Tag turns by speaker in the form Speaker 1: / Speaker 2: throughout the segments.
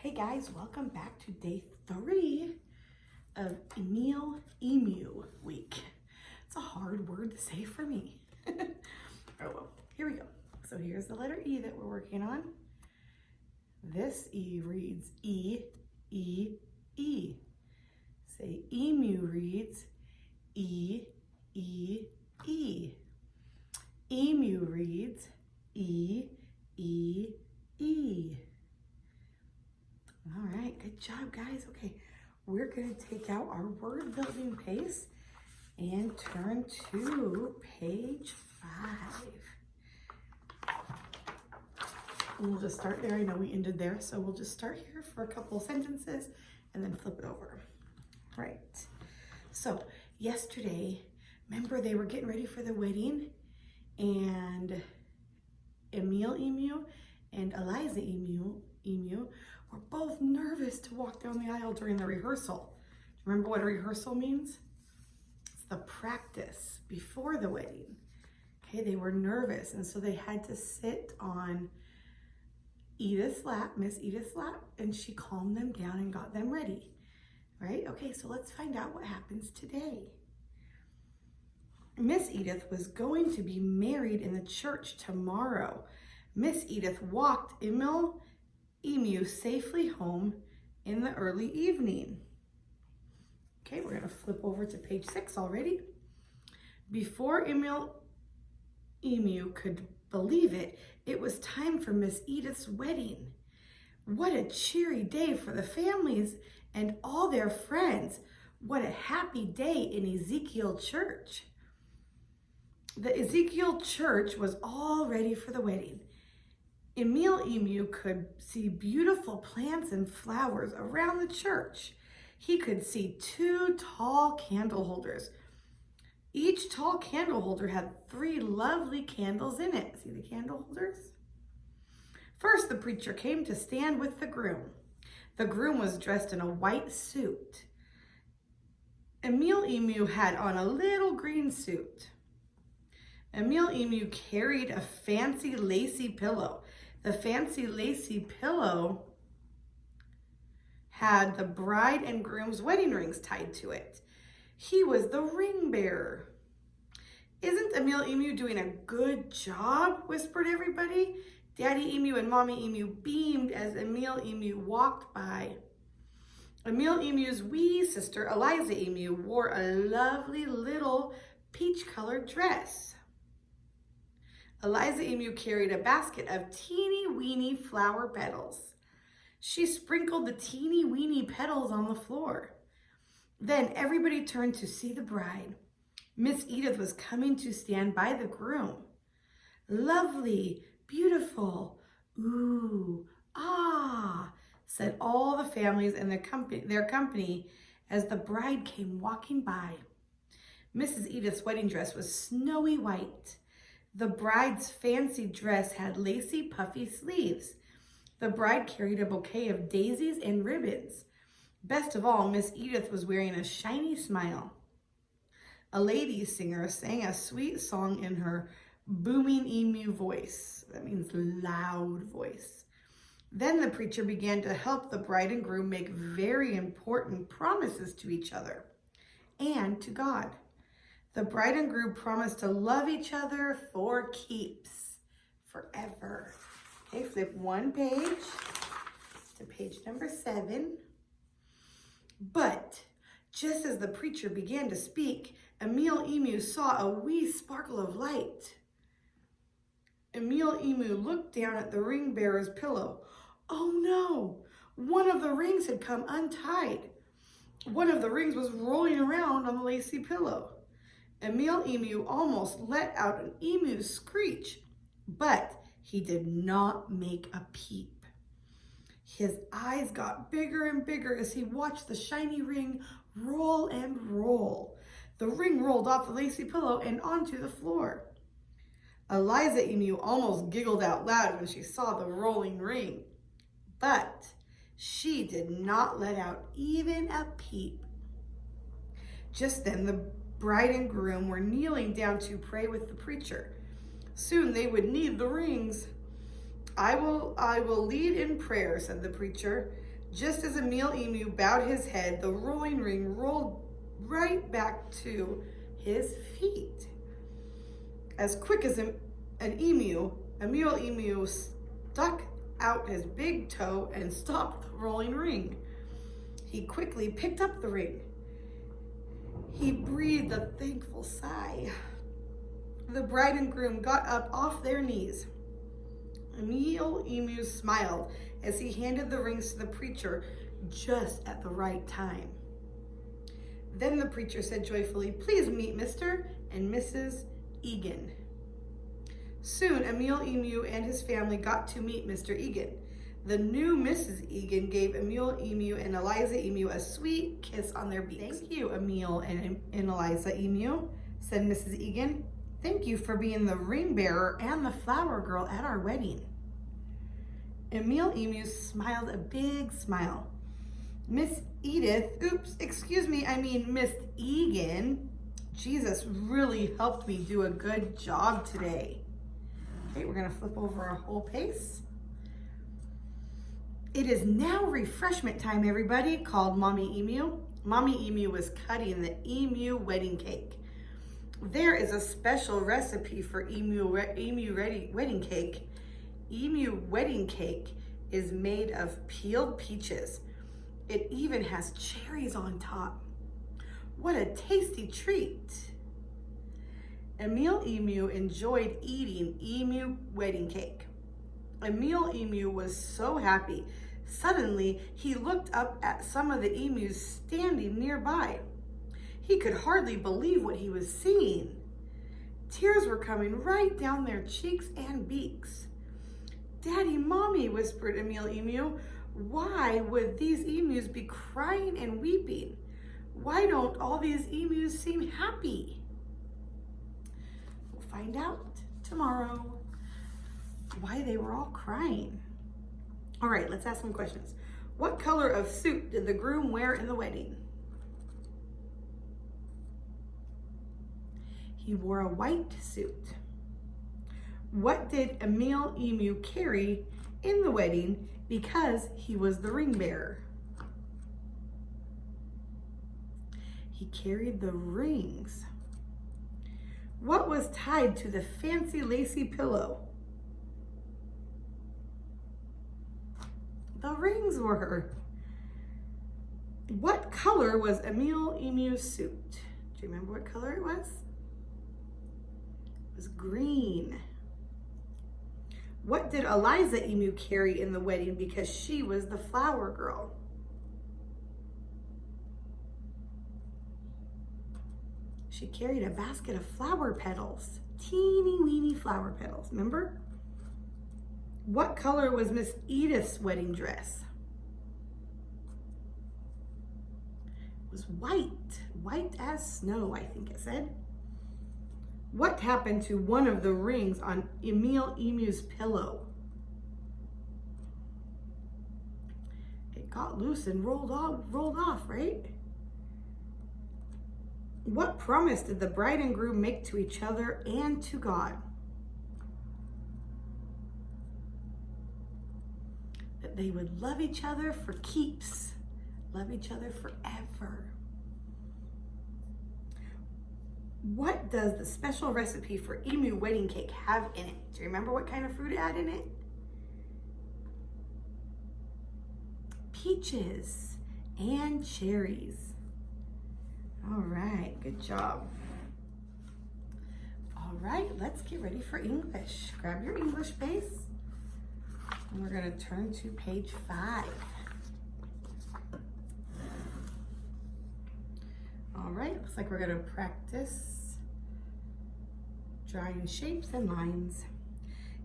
Speaker 1: Hey guys, welcome back to day 3 of Emil Emu week. It's a hard word to say for me. Oh well, here we go. So here's the letter E that we're working on. This E reads E, E, E. Say emu reads E, E, E. Emu reads E, E, E. All right, good job, guys. Okay, we're going to take out our word building pace and turn to page 5. And we'll just start there. I know we ended there, so we'll just start here for a couple sentences and then flip it over. Right. So yesterday, remember they were getting ready for the wedding, and Emil Emu and Eliza Emu were both nervous to walk down the aisle during the rehearsal. Remember what a rehearsal means? It's the practice before the wedding. Okay, they were nervous, and so they had to sit on Edith's lap, Miss Edith's lap, and she calmed them down and got them ready. Right? Okay, so let's find out what happens today. Miss Edith was going to be married in the church tomorrow. Miss Edith walked Emil Emu safely home in the early evening. Okay, we're going to flip over to page 6 already. Before Emil Emu could believe it, it was time for Miss Edith's wedding. What a cheery day for the families and all their friends. What a happy day in Ezekiel Church. The Ezekiel Church was all ready for the wedding. Emil Emu could see beautiful plants and flowers around the church. He could see 2 tall candle holders. Each tall candle holder had 3 lovely candles in it. See the candle holders? First, the preacher came to stand with the groom. The groom was dressed in a white suit. Emil Emu had on a little green suit. Emil Emu carried a fancy lacy pillow. The fancy lacy pillow had the bride and groom's wedding rings tied to it. He was the ring bearer. "Isn't Emil Emu doing a good job?" whispered everybody. Daddy Emu and Mommy Emu beamed as Emil Emu walked by. Emil Emu's wee sister, Eliza Emu, wore a lovely little peach-colored dress. Eliza Emu carried a basket of teeny-weeny flower petals. She sprinkled the teeny-weeny petals on the floor. Then everybody turned to see the bride. Miss Edith was coming to stand by the groom. "Lovely, beautiful, ooh, ah," said all the families and their company as the bride came walking by. Mrs. Edith's wedding dress was snowy white. The bride's fancy dress had lacy, puffy sleeves. The bride carried a bouquet of daisies and ribbons. Best of all, Miss Edith was wearing a shiny smile. A lady singer sang a sweet song in her booming emu voice. That means loud voice. Then the preacher began to help the bride and groom make very important promises to each other and to God. The bride and groom promised to love each other for keeps, forever. Okay, flip one page to page number 7. But just as the preacher began to speak, Emil Emu saw a wee sparkle of light. Emil Emu looked down at the ring bearer's pillow. Oh no! One of the rings had come untied. One of the rings was rolling around on the lacy pillow. Emil Emu almost let out an emu screech, but he did not make a peep. His eyes got bigger and bigger as he watched the shiny ring roll and roll. The ring rolled off the lacy pillow and onto the floor. Eliza Emu almost giggled out loud when she saw the rolling ring, but she did not let out even a peep. Just then, the bride and groom were kneeling down to pray with the preacher. Soon they would need the rings. I will lead in prayer," said the preacher. Just as Emil Emu bowed his head, the rolling ring rolled right back to his feet. As quick as an emu, Emil Emu stuck out his big toe and stopped the rolling ring. He quickly picked up the ring. He breathed a thankful sigh. The bride and groom got up off their knees. Emil Emu smiled as he handed the rings to the preacher just at the right time. Then the preacher said joyfully, "Please meet Mr. and Mrs. Egan." Soon, Emil Emu and his family got to meet Mr. Egan. The new Mrs. Egan gave Emil Emu and Eliza Emu a sweet kiss on their beaks. "Thank you, Emil and Eliza Emu," said Mrs. Egan. "Thank you for being the ring bearer and the flower girl at our wedding." Emil Emu smiled a big smile. Miss Egan, Jesus really helped me do a good job today. Okay, we're gonna flip over our whole pace. "It is now refreshment time, everybody," called Mommy Emu. Mommy Emu was cutting the emu wedding cake. There is a special recipe for emu wedding cake. Emu wedding cake is made of peeled peaches. It even has cherries on top. What a tasty treat. Emil Emu enjoyed eating emu wedding cake. Emil Emu was so happy. Suddenly, he looked up at some of the emus standing nearby. He could hardly believe what he was seeing. Tears were coming right down their cheeks and beaks. "Daddy, Mommy," whispered Emil Emu, "why would these emus be crying and weeping? Why don't all these emus seem happy?" We'll find out tomorrow why they were all crying. All right, let's ask some questions. What color of suit did the groom wear in the wedding? He wore a white suit. What did Emil Emu carry in the wedding because he was the ring bearer? He carried the rings. What was tied to the fancy lacy pillow? The rings were. What color was Emil Emu's suit? Do you remember what color it was? It was green. What did Eliza Emu carry in the wedding because she was the flower girl? She carried a basket of flower petals, teeny weeny flower petals, remember? What color was Miss Edith's wedding dress? It was white as snow, I think it said. What happened to one of the rings on Emil Emu's pillow? It got loose and rolled off, right? What promise did the bride and groom make to each other and to God? That they would love each other for keeps, love each other forever. What does the special recipe for emu wedding cake have in it? Do you remember what kind of fruit it had in it? Peaches and cherries. All right, good job. All right, let's get ready for English. Grab your English base, and we're gonna turn to page 5. All right, looks like we're gonna practice drawing shapes and lines.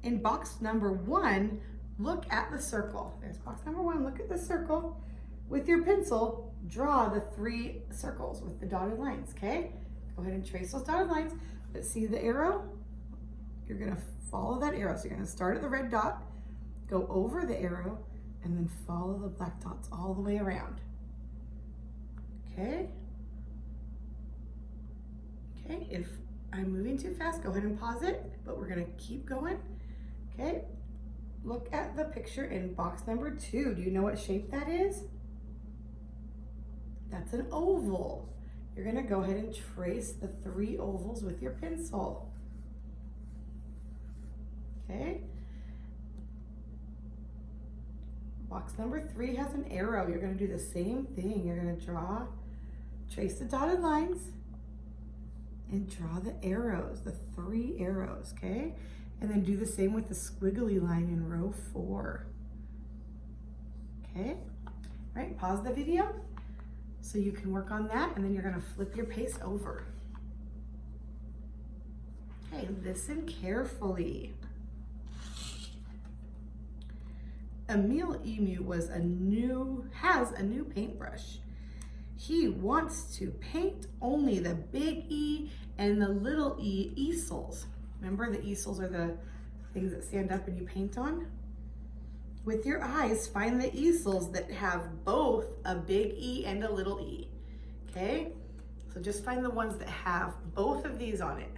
Speaker 1: In box number 1, look at the circle. There's box number 1, look at the circle. With your pencil, draw the 3 circles with the dotted lines, okay? Go ahead and trace those dotted lines, but see the arrow? You're gonna follow that arrow. So you're gonna start at the red dot, go over the arrow, and then follow the black dots all the way around, okay? Okay, if I'm moving too fast, go ahead and pause it, but we're gonna keep going, okay? Look at the picture in box number 2. Do you know what shape that is? That's an oval. You're gonna go ahead and trace the 3 ovals with your pencil. Okay. Box number 3 has an arrow. You're gonna do the same thing. You're gonna trace the dotted lines and draw the arrows, the 3 arrows, okay? And then do the same with the squiggly line in row 4. Okay, all right, pause the video so you can work on that, and then you're gonna flip your pace over. Okay, listen carefully. Emil Emu has a new paintbrush. He wants to paint only the big E and the little E easels. Remember, the easels are the things that stand up and you paint on? With your eyes, find the easels that have both a big E and a little e, okay? So just find the ones that have both of these on it.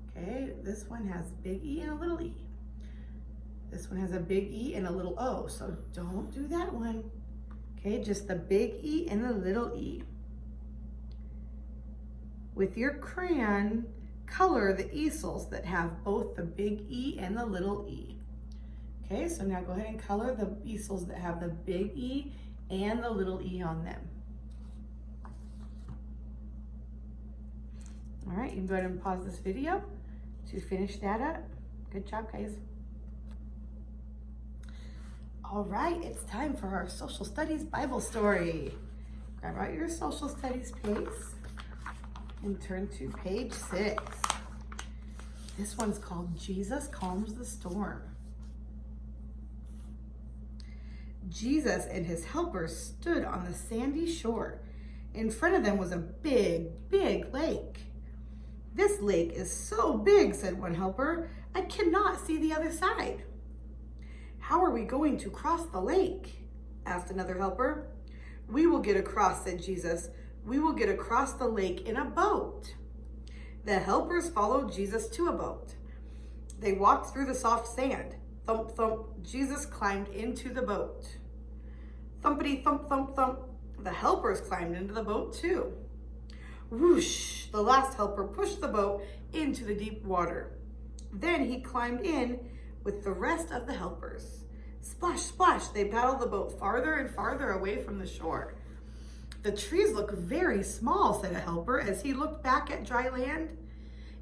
Speaker 1: Okay, this one has big E and a little e. This one has a big E and a little O, so don't do that one. Okay, just the big E and the little e. With your crayon, color the easels that have both the big E and the little e. Okay, so now go ahead and color the easels that have the big E and the little e on them. All right, you can go ahead and pause this video to finish that up. Good job, guys. All right, it's time for our social studies Bible story. Grab out your social studies page and turn to page 6. This one's called Jesus Calms the Storm. Jesus and his helpers stood on the sandy shore. In front of them was a big, big lake. "This lake is so big," said one helper, "I cannot see the other side." "How are we going to cross the lake?" asked another helper. "We will get across," said Jesus. "We will get across the lake in a boat." The helpers followed Jesus to a boat. They walked through the soft sand. Thump, thump, Jesus climbed into the boat. Thumpity, thump, thump, thump. The helpers climbed into the boat too. Whoosh, the last helper pushed the boat into the deep water. Then he climbed in with the rest of the helpers. Splash, splash, they paddled the boat farther and farther away from the shore. "The trees look very small," said a helper as he looked back at dry land.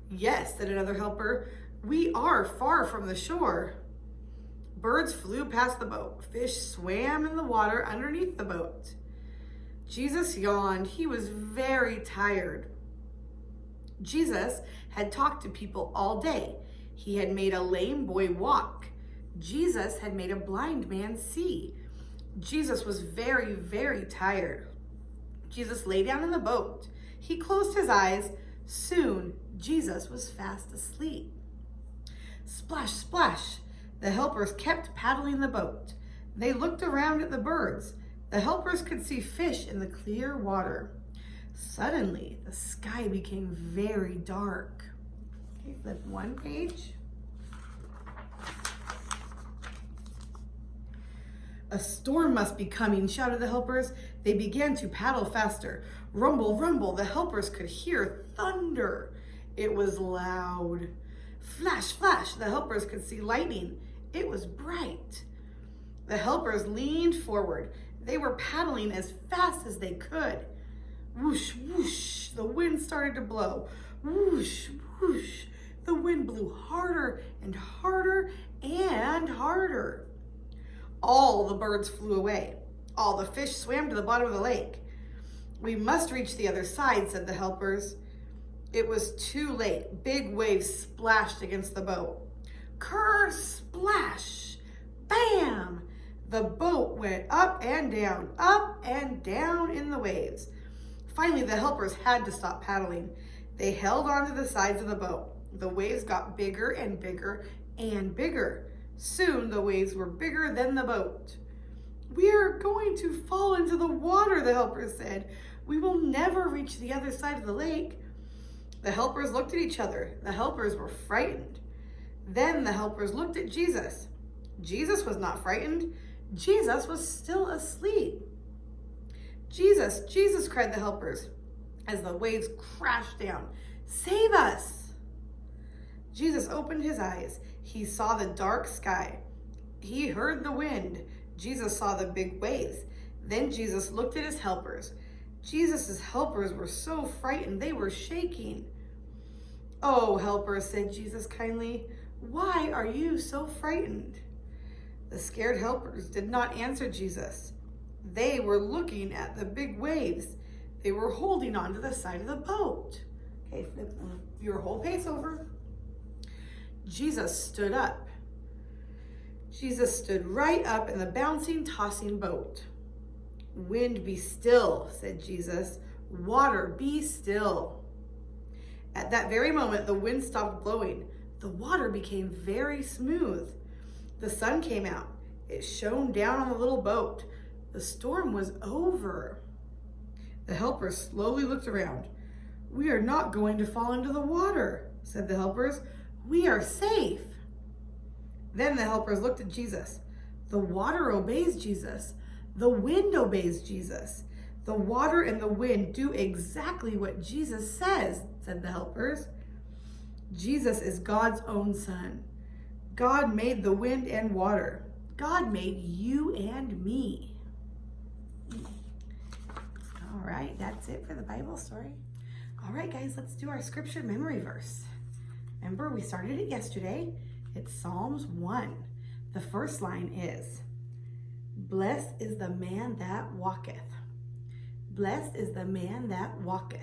Speaker 1: "Yes," said another helper, "we are far from the shore." Birds flew past the boat. Fish swam in the water underneath the boat. Jesus yawned. He was very tired. Jesus had talked to people all day. He had made a lame boy walk. Jesus had made a blind man see. Jesus was very, very tired. Jesus lay down in the boat. He closed his eyes. Soon, Jesus was fast asleep. Splash, splash. The helpers kept paddling the boat. They looked around at the birds. The helpers could see fish in the clear water. Suddenly, the sky became very dark. Okay, flip one page. "A storm must be coming," shouted the helpers. They began to paddle faster. Rumble, rumble, the helpers could hear thunder. It was loud. Flash, flash, the helpers could see lightning. It was bright. The helpers leaned forward. They were paddling as fast as they could. Whoosh, whoosh, the wind started to blow. Whoosh, whoosh, the wind blew harder and harder and harder. All the birds flew away. All the fish swam to the bottom of the lake. "We must reach the other side," said the helpers. It was too late. Big waves splashed against the boat. Kerr, splash, bam! The boat went up and down in the waves. Finally, the helpers had to stop paddling. They held onto the sides of the boat. The waves got bigger and bigger and bigger. Soon, the waves were bigger than the boat. "We are going to fall into the water," the helpers said. "We will never reach the other side of the lake." The helpers looked at each other. The helpers were frightened. Then the helpers looked at Jesus. Jesus was not frightened. Jesus was still asleep. Jesus, Jesus, cried the helpers as the waves crashed down. Save us! Jesus opened his eyes. He saw the dark sky. He heard the wind. Jesus saw the big waves. Then Jesus looked at his helpers. Jesus' helpers were so frightened, they were shaking. Oh, helpers, said Jesus kindly, why are you so frightened? The scared helpers did not answer Jesus. They were looking at the big waves. They were holding on to the side of the boat. Okay, flip your whole pace over. Jesus stood up. Jesus stood right up in the bouncing, tossing boat. Wind, be still, said Jesus. Water, be still. At that very moment, the wind stopped blowing. The water became very smooth. The sun came out. It shone down on the little boat. The storm was over. The helpers slowly looked around. We are not going to fall into the water, said the helpers. We are safe. Then the helpers looked at Jesus. The water obeys Jesus. The wind obeys Jesus. The water and the wind do exactly what Jesus says, said the helpers. Jesus is God's own son. God made the wind and water. God made you and me. All right, that's it for the Bible story. All right, guys, let's do our scripture memory verse. Remember, we started it yesterday. It's Psalms 1. The first line is, blessed is the man that walketh. Blessed is the man that walketh.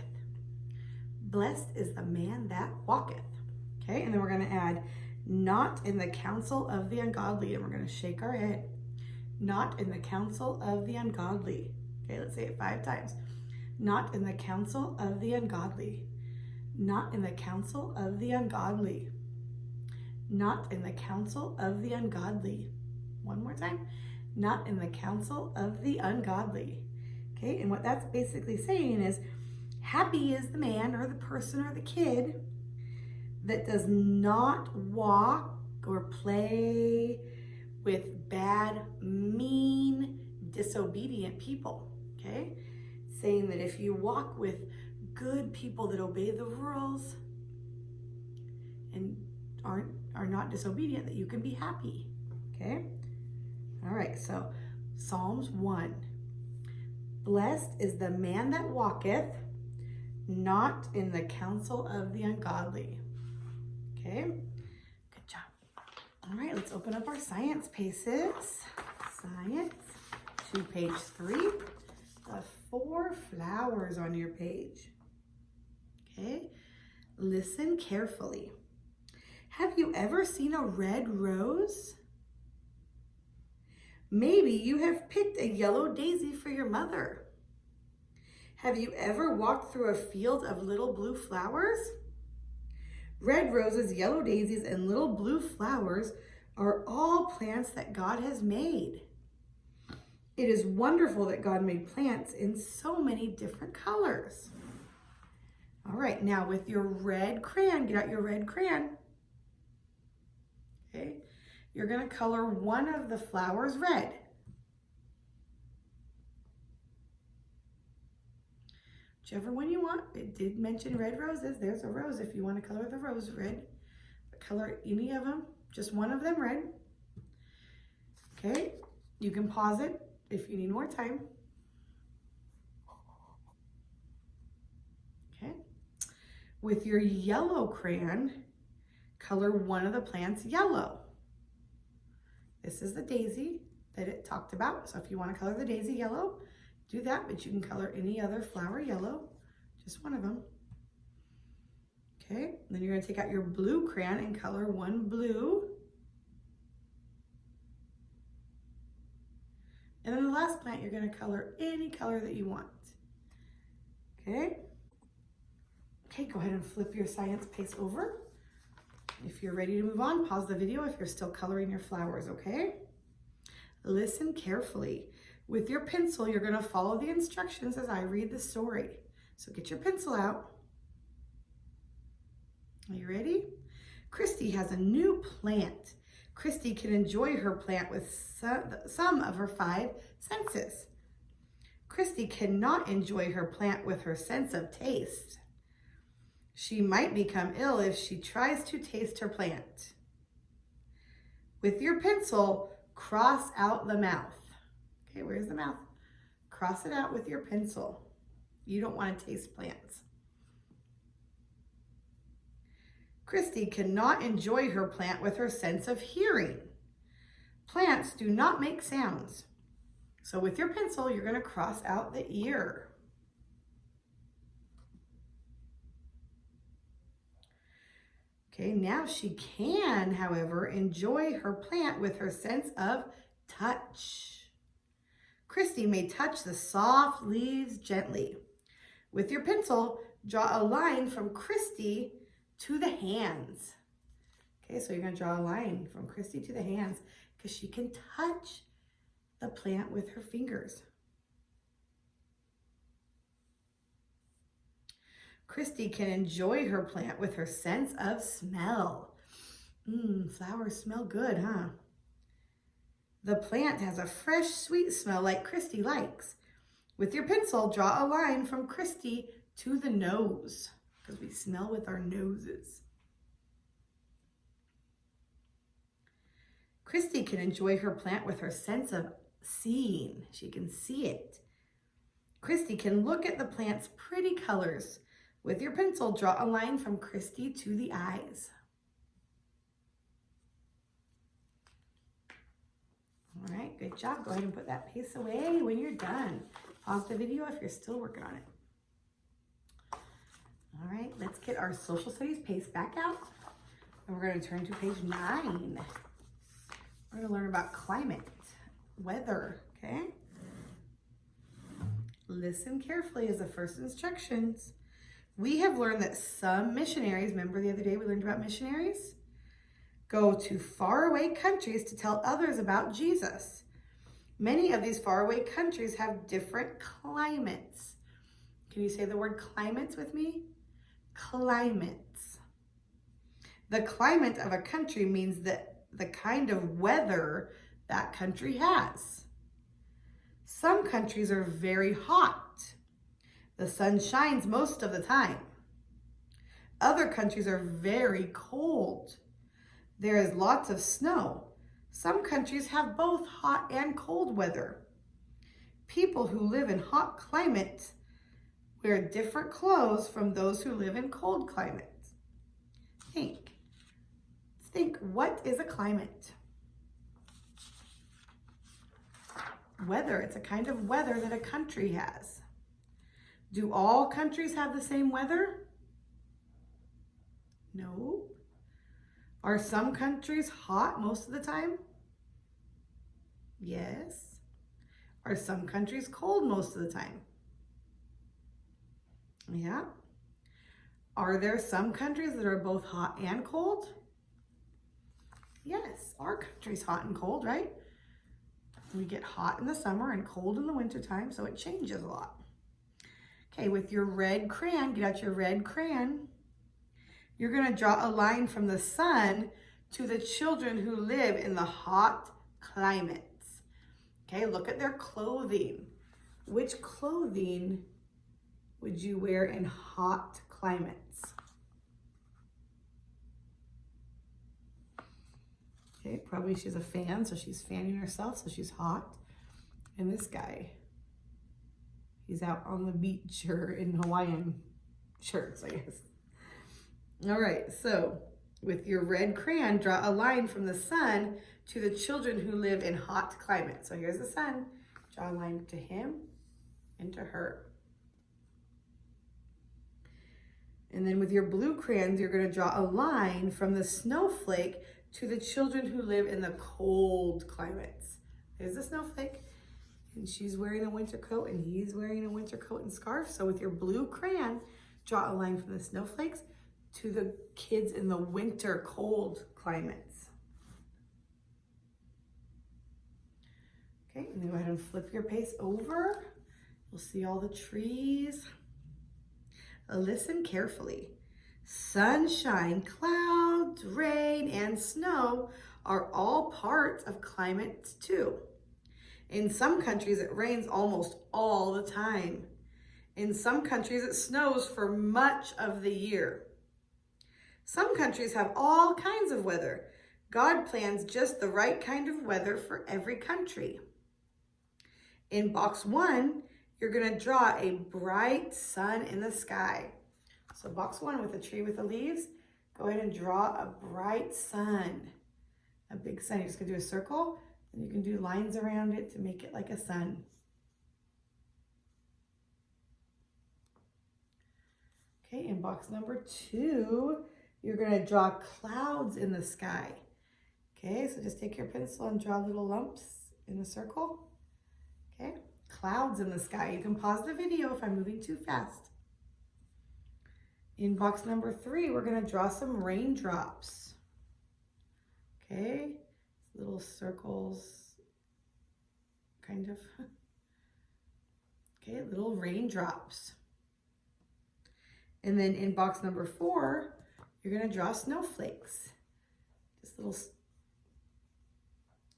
Speaker 1: Blessed is the man that walketh. Okay, and then we're going to add, not in the counsel of the ungodly. And we're going to shake our head. Not in the counsel of the ungodly. Okay, let's say it 5 times. Not in the counsel of the ungodly. Not in the counsel of the ungodly. Not in the counsel of the ungodly. One more time. Not in the counsel of the ungodly. Okay, and what that's basically saying is, happy is the man or the person or the kid that does not walk or play with bad, mean, disobedient people. Okay, saying that if you walk with good people that obey the rules and are not disobedient, that you can be happy. Okay, all right, so Psalms 1. Blessed is the man that walketh not in the counsel of the ungodly. Okay, good job. All right, let's open up our science paces. Science to page 3. The 4 flowers on your page. Okay, listen carefully. Have you ever seen a red rose? Maybe you have picked a yellow daisy for your mother. Have you ever walked through a field of little blue flowers? Red roses, yellow daisies, and little blue flowers are all plants that God has made. It is wonderful that God made plants in so many different colors. All right, now with your red crayon, get out your red crayon. Okay, you're going to color one of the flowers red. Whichever one you want. It did mention red roses. There's a rose if you want to color the rose red. Color any of them, just one of them red. Okay, you can pause it if you need more time. Okay, with your yellow crayon, color one of the plants yellow. This is the daisy that it talked about. So if you want to color the daisy yellow, do that, but you can color any other flower yellow, just one of them. Okay, then you're going to take out your blue crayon and color one blue. And then the last plant, you're going to color any color that you want. Okay? Okay, go ahead and flip your science pace over. If you're ready to move on, pause the video if you're still coloring your flowers, okay? Listen carefully. With your pencil, you're going to follow the instructions as I read the story. So get your pencil out. Are you ready? Christy has a new plant. Christy can enjoy her plant with some of her 5 senses. Christy cannot enjoy her plant with her sense of taste. She might become ill if she tries to taste her plant. With your pencil, cross out the mouth. Okay, where's the mouth? Cross it out with your pencil. You don't want to taste plants. Christy cannot enjoy her plant with her sense of hearing. Plants do not make sounds. So with your pencil, you're going to cross out the ear. Okay, now she can, however, enjoy her plant with her sense of touch. Christy may touch the soft leaves gently. With your pencil, draw a line from Christy to the hands. Okay, so you're going to draw a line from Christy to the hands because she can touch the plant with her fingers. Christy can enjoy her plant with her sense of smell. Flowers smell good, huh? The plant has a fresh, sweet smell like Christy likes. With your pencil, draw a line from Christy to the nose, because we smell with our noses. Christy can enjoy her plant with her sense of seeing. She can see it. Christy can look at the plant's pretty colors. With your pencil, draw a line from Christy to the eyes. All right, good job. Go ahead and put that piece away when you're done. Pause the video if you're still working on it. All right, let's get our social studies pace back out. And we're going to turn to page 9. We're going to learn about climate, weather, okay? Listen carefully as the first instructions. We have learned that some missionaries, remember the other day we learned about missionaries? Go to faraway countries to tell others about Jesus. Many of these faraway countries have different climates. Can you say the word climates with me? Climates. The climate of a country means that the kind of weather that country has. Some countries are very hot. The sun shines most of the time. Other countries are very cold. There is lots of snow. Some countries have both hot and cold weather. People who live in hot climates wear different clothes from those who live in cold climates. Think, what is a climate? Weather, it's a kind of weather that a country has. Do all countries have the same weather? No. Are some countries hot most of the time? Yes. Are some countries cold most of the time? Yeah. Are there some countries that are both hot and cold? Yes, our country's hot and cold, right? We get hot in the summer and cold in the wintertime, so it changes a lot. Okay, with your red crayon, get out your red crayon. You're going to draw a line from the sun to the children who live in the hot climates. Okay, look at their clothing. Which clothing would you wear in hot climates? Okay, probably she's a fan, so she's fanning herself, so she's hot. And this guy, he's out on the beach or in Hawaiian shirts, I guess. All right, so with your red crayon, draw a line from the sun to the children who live in hot climates. So here's the sun. Draw a line to him and to her. And then with your blue crayons, you're going to draw a line from the snowflake to the children who live in the cold climates. There's the snowflake, and she's wearing a winter coat, and he's wearing a winter coat and scarf. So with your blue crayon, draw a line from the snowflakes to the kids in the winter cold climates. Okay, and then go ahead and flip your pace over. You'll see all the trees. Listen carefully. Sunshine, clouds, rain, and snow are all parts of climate too. In some countries, it rains almost all the time. In some countries, it snows for much of the year. Some countries have all kinds of weather. God plans just the right kind of weather for every country. In box 1, you're going to draw a bright sun in the sky. So box 1 with a tree with the leaves, go ahead and draw a bright sun. A big sun. You're just going to do a circle, and you can do lines around it to make it like a sun. Okay, in box number 2, you're going to draw clouds in the sky. Okay, so just take your pencil and draw little lumps in a circle. Okay, clouds in the sky. You can pause the video if I'm moving too fast. In box number 3, we're going to draw some raindrops. Okay, little circles, kind of. Okay, little raindrops. And then in box number 4, you're going to draw snowflakes. Just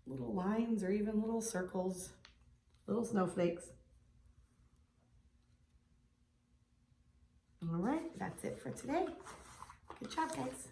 Speaker 1: little lines or even little circles, little snowflakes. All right, that's it for today. Good job, guys.